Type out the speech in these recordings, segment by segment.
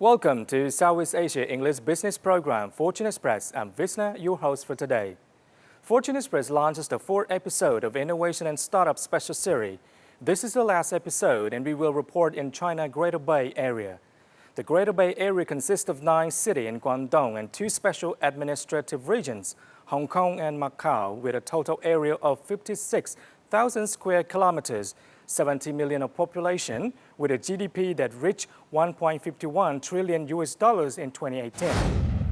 Welcome to Southeast Asia English Business Program, Fortune Express. I'm Visna, your host for today. Fortune Express launches the fourth episode of Innovation and Startup Special Series. This is the last episode, and we will report in China Greater Bay Area. The Greater Bay Area consists of 9 cities in Guangdong and 2 special administrative regions, Hong Kong and Macau, with a total area of 56,000 square kilometers, 70 million of population, with a GDP that reached $1.51 trillion in 2018.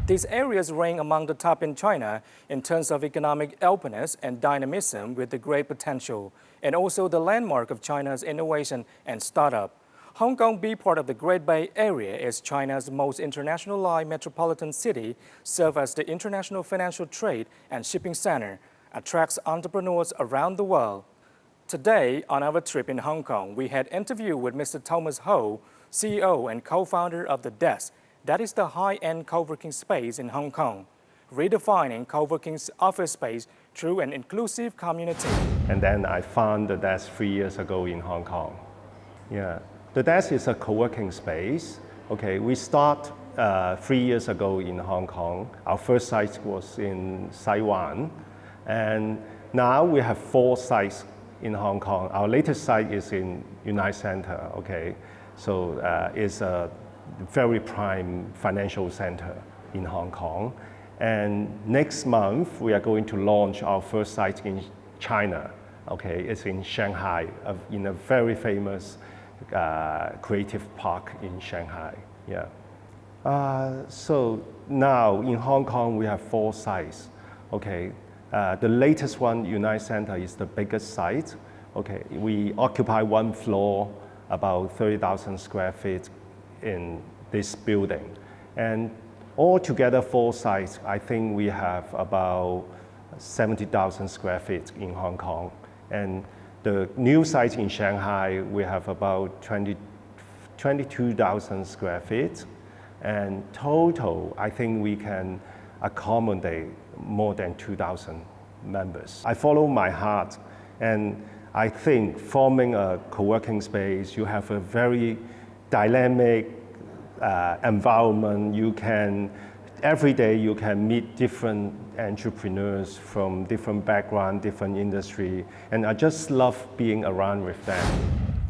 These areas rank among the top in China in terms of economic openness and dynamism, with the great potential, and also the landmark of China's innovation and startup. Hong Kong, being part of the Great Bay Area, is China's most internationalized metropolitan city, serves as the international financial trade and shipping center, attracts entrepreneurs around the world. Today, on our trip in Hong Kong, we had interview with Mr. Thomas Ho, CEO and co-founder of theDesk. That is the high-end co-working space in Hong Kong, redefining co-working office space through an inclusive community. And then I found theDesk 3 years ago in Hong Kong. Yeah, theDesk is a co-working space. Okay, we start 3 years ago in Hong Kong. Our first site was in Taiwan, and now we have 4 sites in Hong Kong. Our latest site is in United Center, okay? So it's a very prime financial center in Hong Kong. And next month, we are going to launch our first site in China, okay? It's in Shanghai, in a very famous creative park in Shanghai, yeah. So now in Hong Kong, we have 4 sites, okay? The latest one, United Center, is the biggest site. Okay, we occupy 1 floor, about 30,000 square feet in this building. And altogether 4 sites, I think we have about 70,000 square feet in Hong Kong. And the new site in Shanghai, we have about 22,000 square feet. And total, I think we can accommodate more than 2,000 members. I follow my heart, and I think forming a co-working space, you have a very dynamic environment. Every day you can meet different entrepreneurs from different backgrounds, different industry, and I just love being around with them.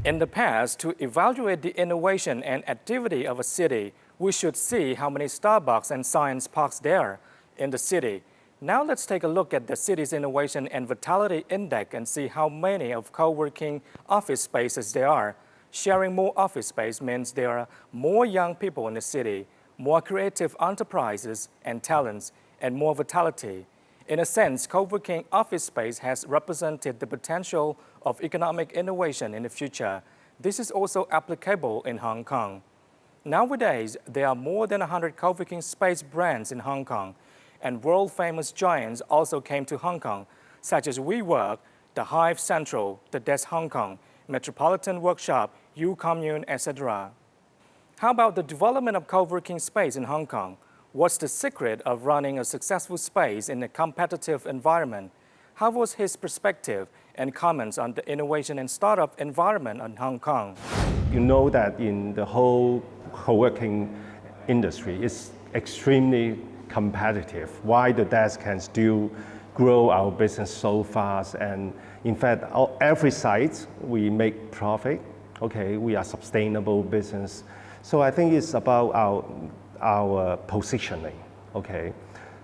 In the past, to evaluate the innovation and activity of a city, we should see how many Starbucks and science parks there are in the city. Now let's take a look at the city's innovation and vitality index and see how many of co-working office spaces there are. Sharing more office space means there are more young people in the city, more creative enterprises and talents, and more vitality. In a sense, co-working office space has represented the potential of economic innovation in the future. This is also applicable in Hong Kong. Nowadays, there are more than 100 co-working space brands in Hong Kong, and world-famous giants also came to Hong Kong, such as WeWork, the Hive Central, theDesk Hong Kong, Metropolitan Workshop, U-Commune, etc. How about the development of co-working space in Hong Kong? What's the secret of running a successful space in a competitive environment? How was his perspective and comments on the innovation and startup environment in Hong Kong? You know that in the whole co-working industry, it's extremely competitive. Why theDesk can still grow our business so fast, and in fact, every site we make profit. Okay, we are sustainable business. So I think it's about our positioning. Okay,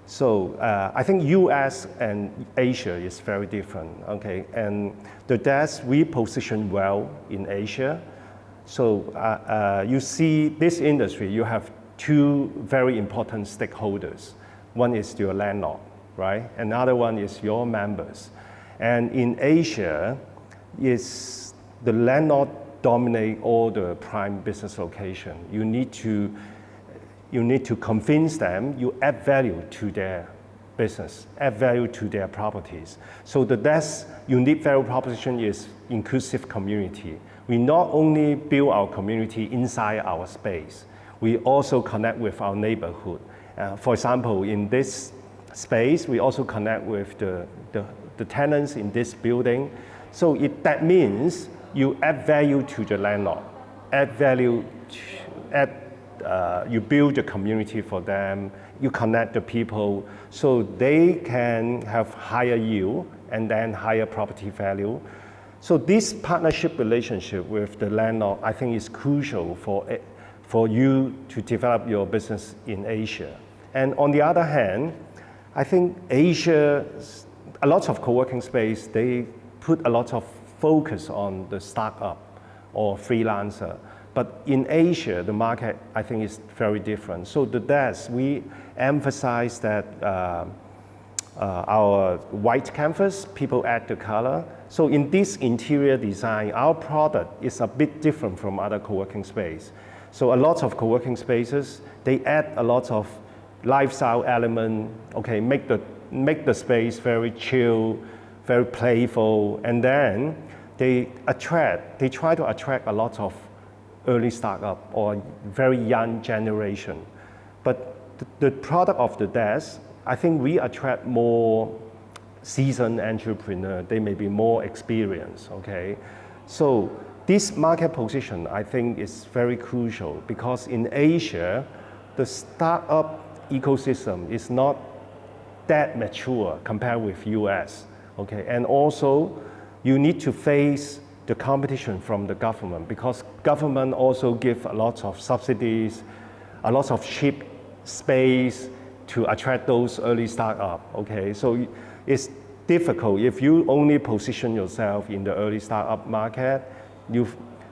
so I think U.S. and Asia is very different. Okay, and theDesk we position well in Asia. So you see this industry, you have 2 very important stakeholders. One is your landlord, right? Another one is your members. And in Asia, the landlord dominate all the prime business location. You need to convince them, you add value to their business, add value to their properties. So theDesk unique value proposition is inclusive community. We not only build our community inside our space, we also connect with our neighborhood. For example, in this space, we also connect with the tenants in this building. So that means you add value to the landlord, add you build a community for them, you connect the people so they can have higher yield and then higher property value. So this partnership relationship with the landlord, I think, is crucial for you to develop your business in Asia. And on the other hand, I think Asia, a lot of co-working space, they put a lot of focus on the startup or freelancer. But in Asia, the market, I think, is very different. So the desk, we emphasize that our white canvas, people add the color. So in this interior design, our product is a bit different from other co-working space. So a lot of co-working spaces, they add a lot of lifestyle element, okay, make the space very chill, very playful, and then they try to attract a lot of early startup or very young generation. But the product of the desk, I think we attract more seasoned entrepreneur. They may be more experienced, okay? So this market position, I think, is very crucial because in Asia, the startup ecosystem is not that mature compared with US, okay? And also, you need to face the competition from the government because government also give a lot of subsidies, a lot of cheap space to attract those early startup, okay? So it's difficult if you only position yourself in the early startup market.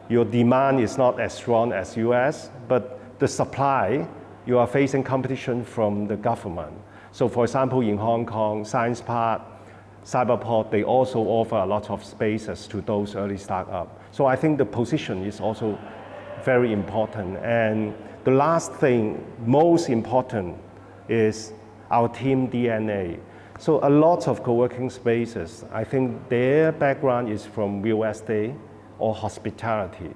Your demand is not as strong as US, but the supply, you are facing competition from the government. So for example, in Hong Kong, Science Park, Cyberport, they also offer a lot of spaces to those early startup. So I think the position is also very important. And the last thing, most important, is our team DNA. So a lot of co-working spaces, I think their background is from real estate or hospitality.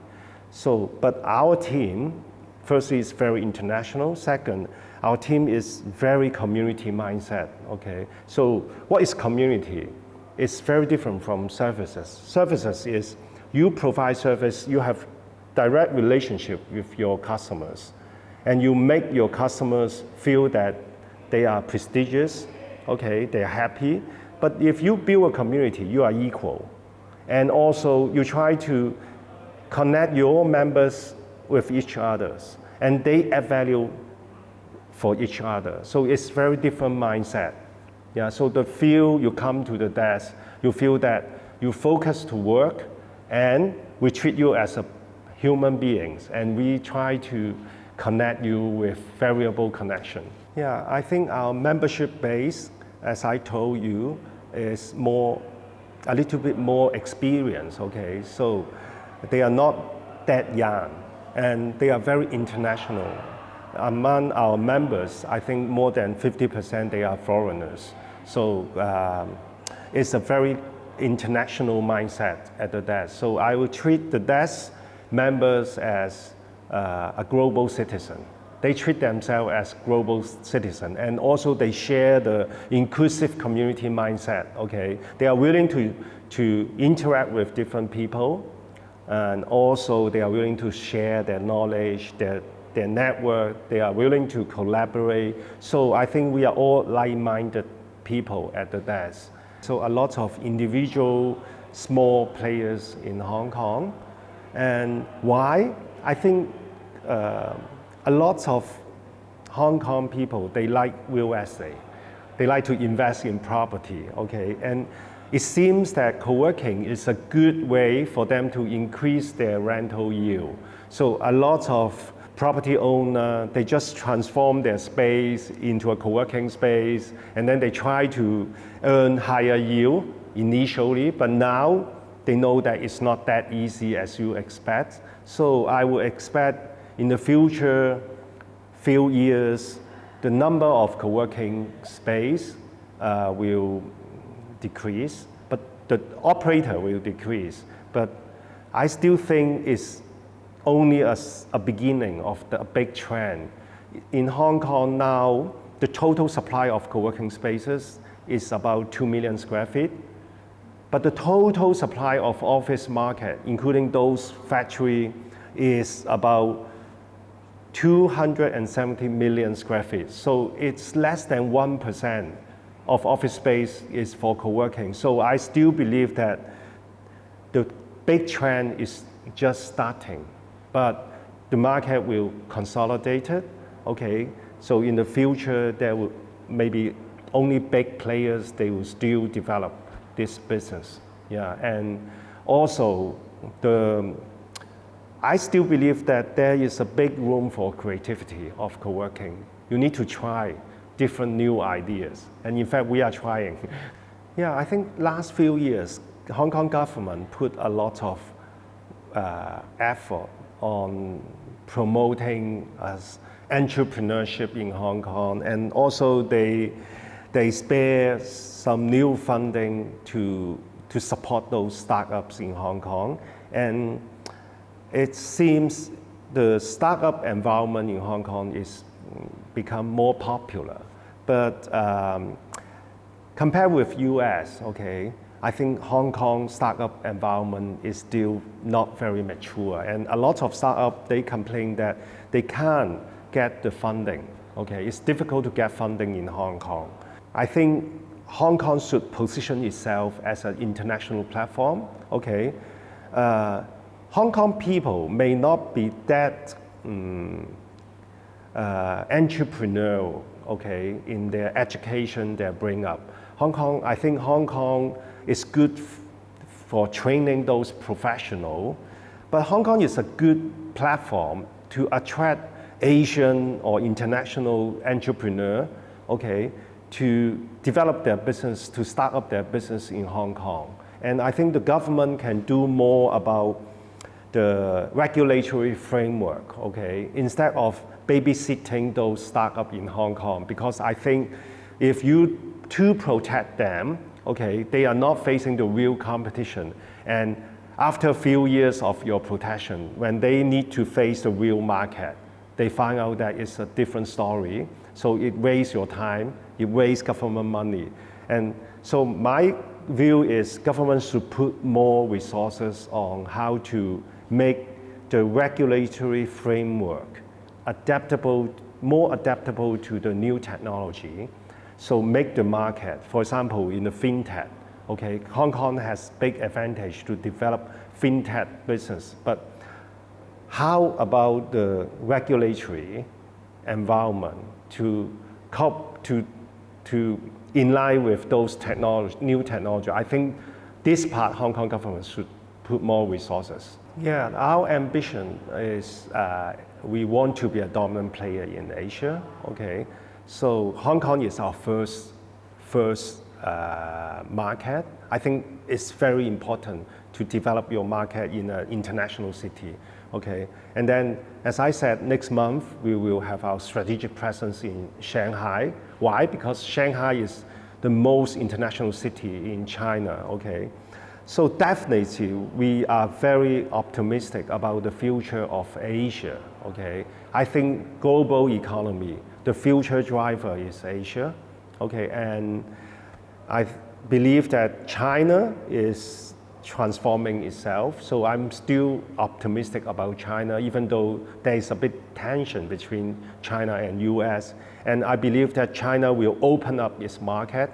So, but our team, firstly, is very international. Second, our team is very community mindset, okay? So what is community? It's very different from services. Services is you provide service, you have direct relationship with your customers, and you make your customers feel that they are prestigious, okay, they're happy. But if you build a community, you are equal. And also you try to connect your members with each other, and they add value for each other. So it's very different mindset. Yeah, so the feel you come to the desk, you feel that you focus to work and we treat you as a human beings and we try to connect you with variable connection. Yeah, I think our membership base, as I told you, is a little bit more experienced, okay? So they are not that young and they are very international. Among our members, I think more than 50% they are foreigners. So it's a very international mindset at the desk. So I will treat the desk members as a global citizen. They treat themselves as global citizen, and also they share the inclusive community mindset, okay? They are willing to interact with different people, and also they are willing to share their knowledge, their network, they are willing to collaborate. So I think we are all like-minded people at the desk. So a lot of individual small players in Hong Kong. And why? I think a lot of Hong Kong people, they like real estate. They like to invest in property, okay? And it seems that co-working is a good way for them to increase their rental yield. So a lot of property owners, they just transform their space into a co-working space, and then they try to earn higher yield initially, but now they know that it's not that easy as you expect. So I would expect in the future few years, the number of co-working space will decrease, but the operator will decrease. But I still think it's only a beginning of the big trend. In Hong Kong now, the total supply of co-working spaces is about 2 million square feet. But the total supply of office market, including those factory, is about 270 million square feet. So it's less than 1% of office space is for co-working. So I still believe that the big trend is just starting, but the market will consolidate it, okay? So in the future, there will maybe only big players, they will still develop this business, yeah. And also, I still believe that there is a big room for creativity of co-working. You need to try different new ideas, and in fact, we are trying. Yeah, I think last few years, Hong Kong government put a lot of effort on promoting entrepreneurship in Hong Kong, and also they spare some new funding to support those startups in Hong Kong. And it seems the startup environment in Hong Kong is become more popular. But compared with US, okay, I think Hong Kong startup environment is still not very mature. And a lot of startups, they complain that they can't get the funding, okay? It's difficult to get funding in Hong Kong. I think Hong Kong should position itself as an international platform, okay? Hong Kong people may not be that entrepreneurial, okay, in their education, their bring up. I think Hong Kong is good for training those professionals, but Hong Kong is a good platform to attract Asian or international entrepreneur, okay, to develop their business, to start up their business in Hong Kong. And I think the government can do more about the regulatory framework, okay, instead of babysitting those startups in Hong Kong, because I think if you to protect them, okay, they are not facing the real competition. And after a few years of your protection, when they need to face the real market, they find out that it's a different story. So it wastes your time, it wastes government money. And so my view is government should put more resources on how to make the regulatory framework more adaptable to the new technology. So make the market, for example, in the fintech, okay, Hong Kong has big advantage to develop fintech business, but how about the regulatory environment to in line with those new technology? I think this part Hong Kong government should put more resources. Yeah, our ambition is we want to be a dominant player in Asia, okay? So Hong Kong is our first market. I think it's very important to develop your market in an international city, okay? And then, as I said, next month we will have our strategic presence in Shanghai. Why? Because Shanghai is the most international city in China, okay? So definitely we are very optimistic about the future of Asia, okay? I think global economy, the future driver is Asia, okay? And I believe that China is transforming itself, so I'm still optimistic about China, even though there is a big tension between China and US. And I believe that China will open up its market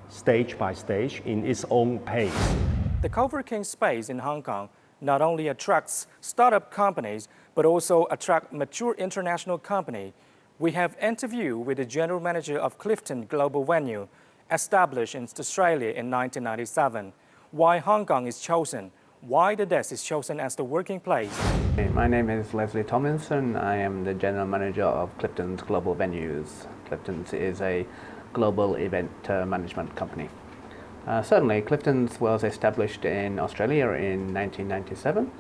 stage by stage in its own pace. The co-working space in Hong Kong not only attracts startup companies, but also attract mature international companies. We have interviewed with the general manager of Clifton Global Venue, established in Australia in 1997. Why Hong Kong is chosen, why theDesk is chosen as the working place. My name is Leslie Tomlinson. I am the general manager of Clifton's Global Venues. Clifton's is a global event management company. Certainly, Clifton's was established in Australia in 1997.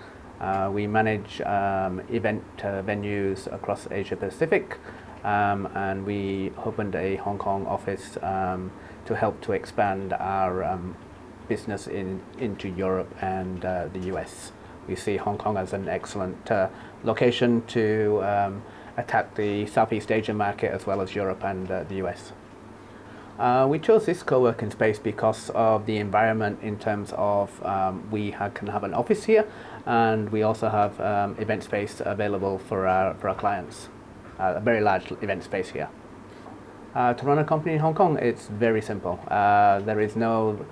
We manage event venues across Asia Pacific, and we opened a Hong Kong office to help to expand our business into Europe and the US. We see Hong Kong as an excellent location to attack the Southeast Asian market as well as Europe and the US. We chose this co-working space because of the environment in terms of we can have an office here, and we also have event space available for our clients. a very large event space here. To run a company in Hong Kong, it's very simple. There is no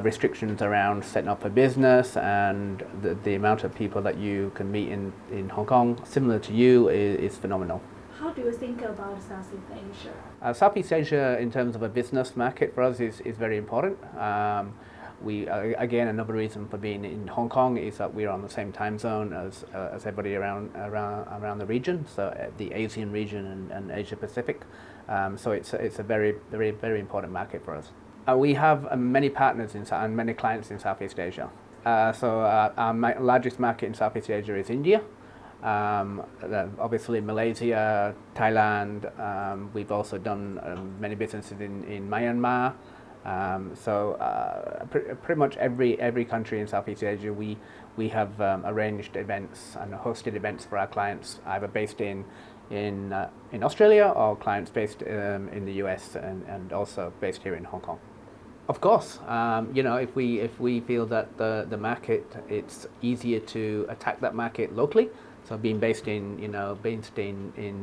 restrictions around setting up a business, and the amount of people that you can meet in Hong Kong, similar to you, is phenomenal. How do you think about Southeast Asia? Southeast Asia, in terms of a business market, for us is very important. Again, another reason for being in Hong Kong is that we're on the same time zone as everybody around the region, so the Asian region and Asia Pacific. So it's a very important market for us. We have many partners and many clients in Southeast Asia. So our largest market in Southeast Asia is India. Obviously Malaysia, Thailand. We've also done many businesses in Myanmar. Pretty much every country in Southeast Asia, we have arranged events and hosted events for our clients, either based in Australia or clients based in the US and also based here in Hong Kong. Of course, you know, if we feel that the market, it's easier to attack that market locally. So being based in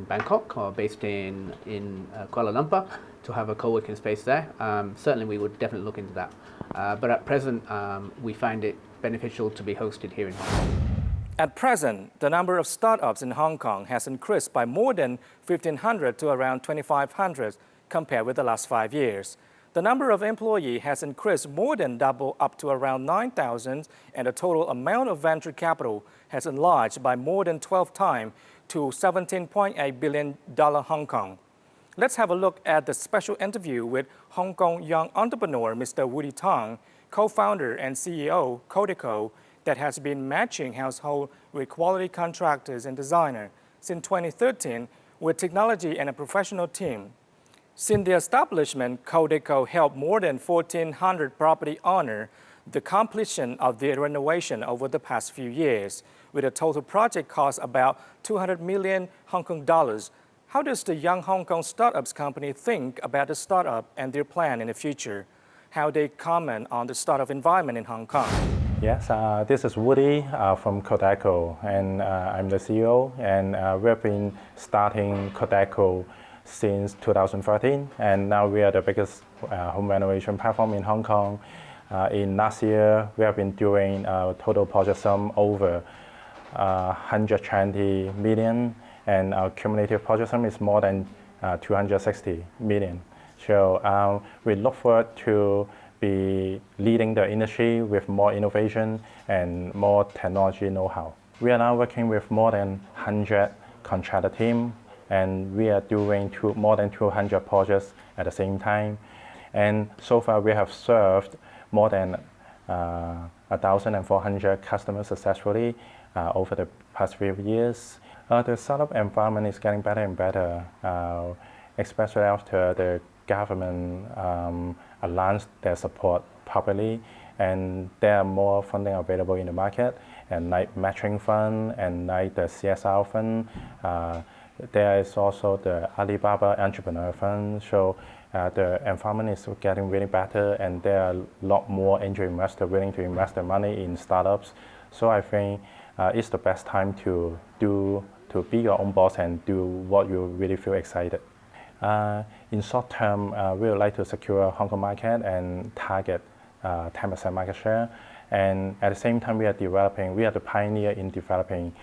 Bangkok or based in Kuala Lumpur, to have a co-working space there, certainly we would definitely look into that. But at present, we find it beneficial to be hosted here in Hong Kong. At present, the number of startups in Hong Kong has increased by more than 1,500 to around 2,500 compared with the last 5 years. The number of employees has increased more than double, up to around 9,000, and the total amount of venture capital has enlarged by more than 12 times to $17.8 billion Hong Kong. Let's have a look at the special interview with Hong Kong young entrepreneur Mr. Woody Tong, co-founder and CEO CODECO, that has been matching household with quality contractors and designers since 2013 with technology and a professional team. Since the establishment, CODECO helped more than 1,400 property owners the completion of their renovation over the past few years, with a total project cost about 200 million Hong Kong dollars. How does the young Hong Kong startups company think about the startup and their plan in the future? How they comment on the startup environment in Hong Kong? Yes, this is Woody from CODECO, and I'm the CEO, and we've been starting CODECO since 2013, and now we are the biggest home renovation platform in Hong Kong. In last year, we have been doing a total project sum over 120 million, and our cumulative project sum is more than 260 million. So we look forward to be leading the industry with more innovation and more technology know-how. We are now working with more than 100 contractor team, and we are doing more than 200 projects at the same time. And so far, we have served more than 1,400 customers successfully over the past few years. The startup environment is getting better and better, especially after the government announced their support properly, and there are more funding available in the market, and like matching fund and like the CSR fund. There is also the Alibaba Entrepreneur Fund. So the environment is getting really better, and there are a lot more angel investors willing to invest their money in startups. So I think it's the best time to be your own boss and do what you really feel excited. In short term, we would like to secure Hong Kong market and target 10% market share. And at the same time, we are the pioneer in developing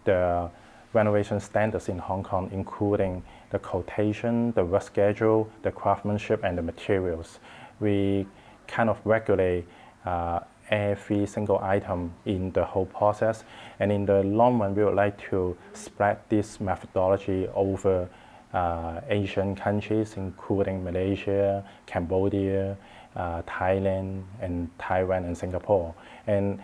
the renovation standards in Hong Kong, including the quotation, the work schedule, the craftsmanship, and the materials. We kind of regulate every single item in the whole process. And in the long run, we would like to spread this methodology over Asian countries, including Malaysia, Cambodia, Thailand, and Taiwan, and Singapore. And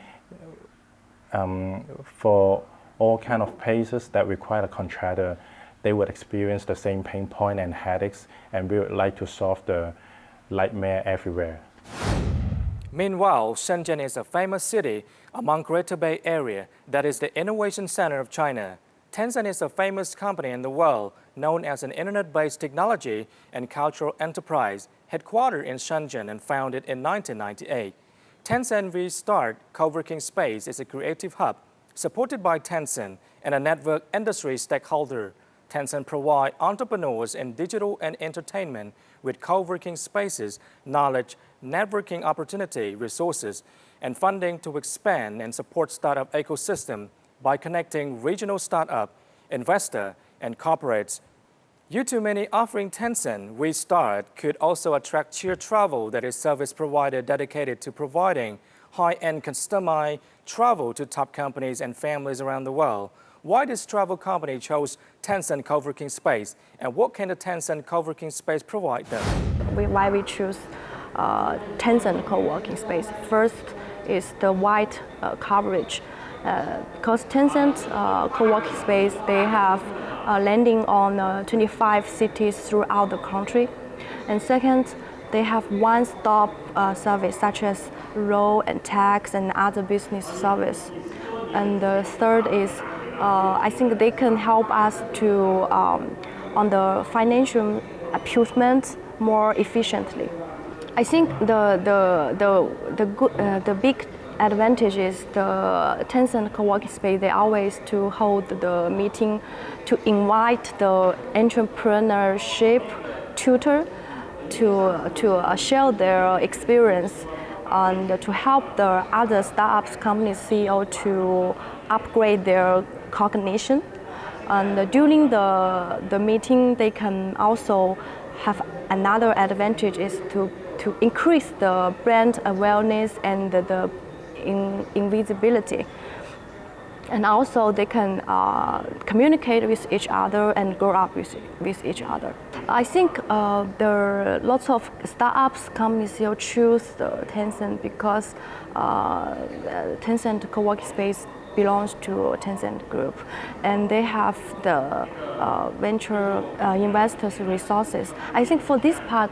for all kind of places that require a contractor, they would experience the same pain point and headaches, and we would like to solve the nightmare everywhere. Meanwhile, Shenzhen is a famous city among Greater Bay Area that is the innovation center of China. Tencent is a famous company in the world, known as an internet-based technology and cultural enterprise, headquartered in Shenzhen and founded in 1998. Tencent V-Start Co-working Space is a creative hub supported by Tencent and a network industry stakeholder. Tencent provide entrepreneurs in digital and entertainment with co-working spaces, knowledge, networking opportunity, resources, and funding to expand and support startup ecosystem by connecting regional startup, investor, and corporates. U2Mini offering Tencent Restart could also attract Cheer Travel, that is service provider dedicated to providing high-end customized travel to top companies and families around the world. Why this travel company chose Tencent co-working space, and what can the Tencent co-working space provide them? Why we choose Tencent co-working space? First is the wide coverage. Because Tencent co-working space, they have landing on 25 cities throughout the country. And second, they have one-stop service such as law and tax and other business service. And the third is I think they can help us to on the financial achievement more efficiently. I think the big advantage is the Tencent co-working space. They always to hold the meeting to invite the entrepreneurship tutor to share their experience and to help the other startups companies CEO to upgrade their cognition. And during the meeting, they can also have another advantage is to increase the brand awareness and the invisibility. And also they can communicate with each other and grow up with each other. I think there are lots of startups companies will choose the Tencent because Tencent co-working space belongs to Tencent Group, and they have the venture investors resources. I think for this part,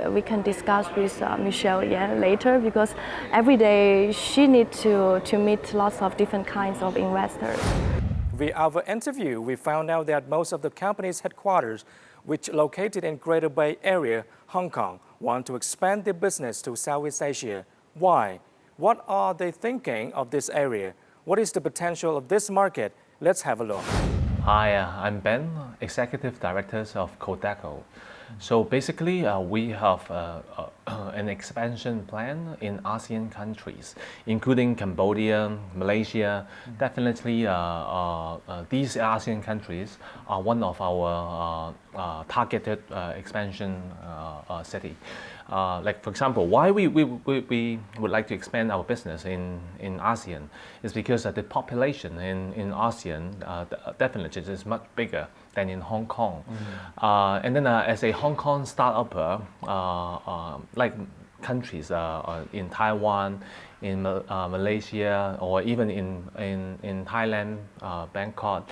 we can discuss with Michelle Yan later because every day she needs to meet lots of different kinds of investors. Via our interview, we found out that most of the company's headquarters, which located in Greater Bay Area, Hong Kong, want to expand their business to Southeast Asia. Why? What are they thinking of this area? What is the potential of this market? Let's have a look. Hi, I'm Ben, Executive Director of CODECO. So basically, we have an expansion plan in ASEAN countries, including Cambodia, Malaysia. Definitely, these ASEAN countries are one of our targeted expansion city. Like for example, why we would like to expand our business in ASEAN is because the population in ASEAN definitely is much bigger than in Hong Kong. And then as a Hong Kong startup, like countries in Taiwan, in Malaysia, or even in Thailand, Bangkok,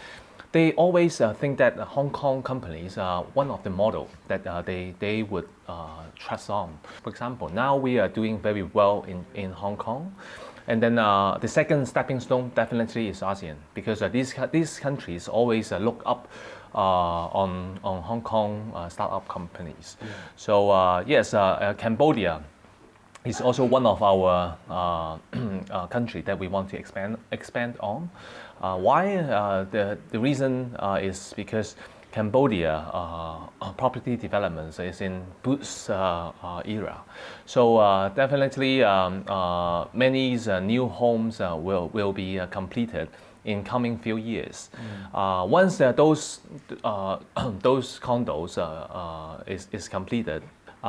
they always think that Hong Kong companies are one of the model that they would trust on. For example, now we are doing very well in Hong Kong. And then the second stepping stone definitely is ASEAN, because these countries always look up on Hong Kong startup companies. Yeah. So yes, Cambodia is also one of our country that we want to expand on. Why? The reason is because Cambodia property development is in boost era. So definitely many new homes will be completed in coming few years. Once those condos is completed,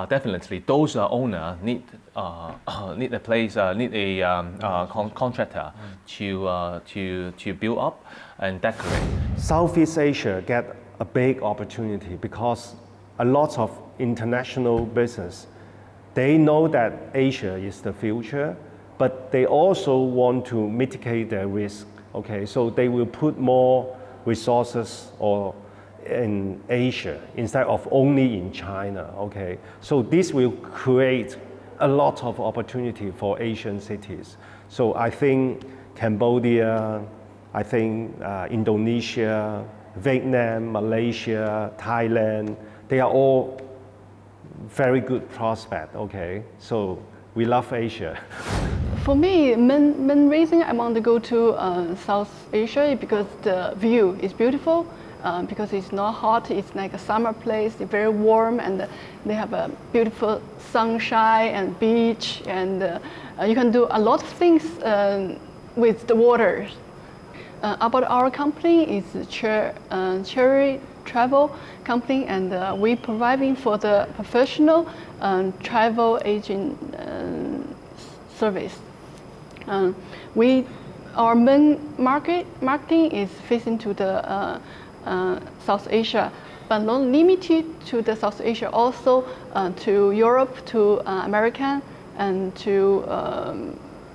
definitely those owners need a place, need a contractor to build up and decorate. Southeast Asia get a big opportunity because a lot of international business, they know that Asia is the future, but they also want to mitigate their risk. Okay, so they will put more resources in Asia instead of only in China. Okay, so this will create a lot of opportunity for Asian cities. So I think Cambodia, I think Indonesia, Vietnam, Malaysia, Thailand, they are all very good prospects. Okay, so we love Asia. For me, main reason I want to go to South Asia is because the view is beautiful because it's not hot. It's like a summer place. It's very warm, and they have a beautiful sunshine and beach, and you can do a lot of things with the water. About our company is Cherry Travel Company, and we providing for the professional travel agent service. Our main marketing is facing to the South Asia, but not limited to the South Asia, also to Europe, to America, and to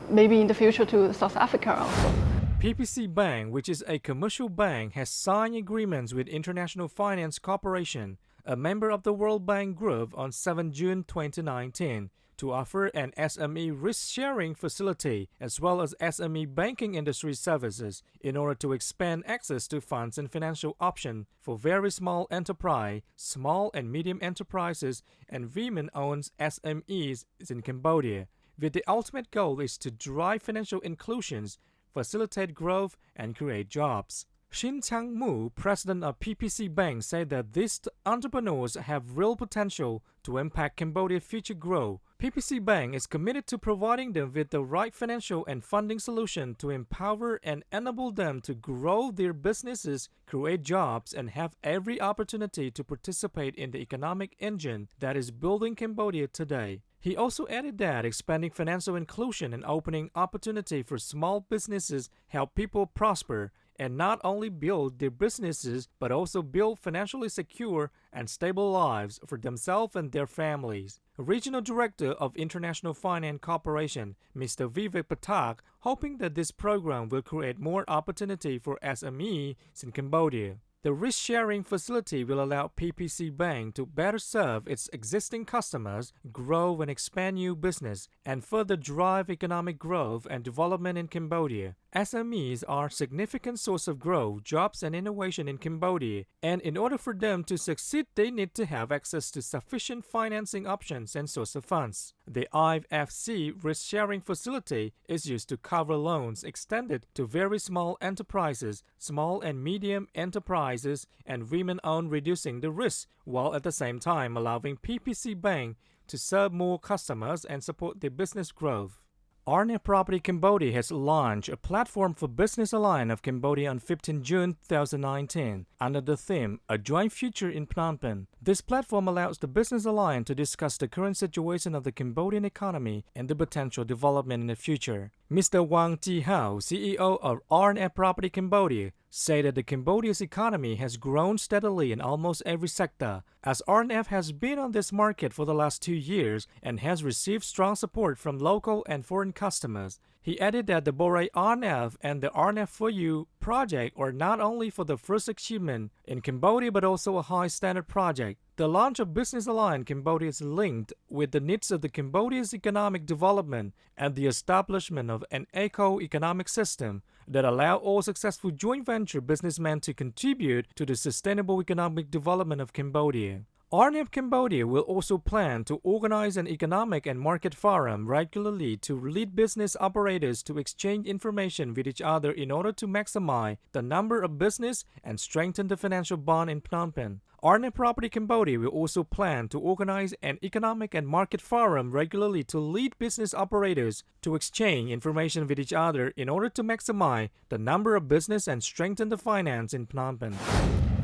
maybe in the future to South Africa also. PPC Bank, which is a commercial bank, has signed agreements with International Finance Corporation, a member of the World Bank Group, on 7 June 2019 to offer an SME risk-sharing facility as well as SME banking industry services in order to expand access to funds and financial options for very small enterprise, small and medium enterprises, and women-owned SMEs in Cambodia, with the ultimate goal is to drive financial inclusions, facilitate growth, and create jobs. Shin Chang-moo, president of PPC Bank, said that these entrepreneurs have real potential to impact Cambodia's future growth. PPC Bank is committed to providing them with the right financial and funding solution to empower and enable them to grow their businesses, create jobs, and have every opportunity to participate in the economic engine that is building Cambodia today. He also added that expanding financial inclusion and opening opportunity for small businesses help people prosper and not only build their businesses but also build financially secure and stable lives for themselves and their families. Regional Director of International Finance Corporation, Mr. Vivek Pathak, hoping that this program will create more opportunity for SMEs in Cambodia. The risk-sharing facility will allow PPC Bank to better serve its existing customers, grow and expand new business, and further drive economic growth and development in Cambodia. SMEs are a significant source of growth, jobs, and innovation in Cambodia, and in order for them to succeed, they need to have access to sufficient financing options and source of funds. The IFC risk-sharing facility is used to cover loans extended to very small enterprises, small and medium enterprises, and women-owned, reducing the risk, while at the same time allowing PPC Bank to serve more customers and support their business growth. RNF Property Cambodia has launched a platform for Business Alliance of Cambodia on 15 June 2019 under the theme A Joint Future in Phnom Penh. This platform allows the Business Alliance to discuss the current situation of the Cambodian economy and the potential development in the future. Mr. Wang Ji-hao, CEO of RNF Property Cambodia, said that the Cambodia's economy has grown steadily in almost every sector, as RNF has been on this market for the last 2 years and has received strong support from local and foreign customers. He added that the Borei RNF and the RNF for You project are not only for the first achievement in Cambodia but also a high-standard project. The launch of Business Alliance Cambodia is linked with the needs of the Cambodia's economic development and the establishment of an eco-economic system that allow all successful joint venture businessmen to contribute to the sustainable economic development of Cambodia. RNF Cambodia will also plan to organize an economic and market forum regularly to lead business operators to exchange information with each other in order to maximize the number of business and strengthen the financial bond in Phnom Penh. RNF Property Cambodia will also plan to organize an economic and market forum regularly to lead business operators to exchange information with each other in order to maximize the number of business and strengthen the finance in Phnom Penh.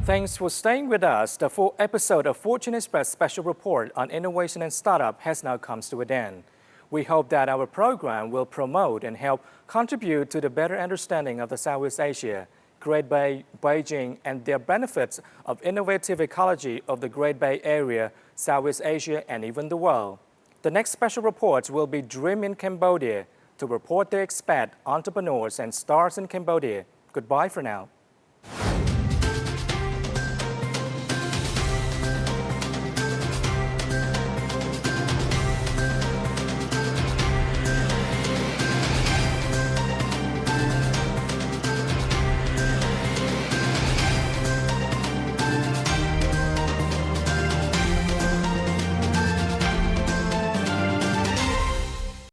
Thanks for staying with us. The full episode of Fortune Express Special Report on Innovation and Startup has now come to an end. We hope that our program will promote and help contribute to the better understanding of the Southeast Asia, Great Bay, Beijing, and their benefits of innovative ecology of the Great Bay Area, Southeast Asia, and even the world. The next special reports will be Dream in Cambodia to report the expat, entrepreneurs, and stars in Cambodia. Goodbye for now.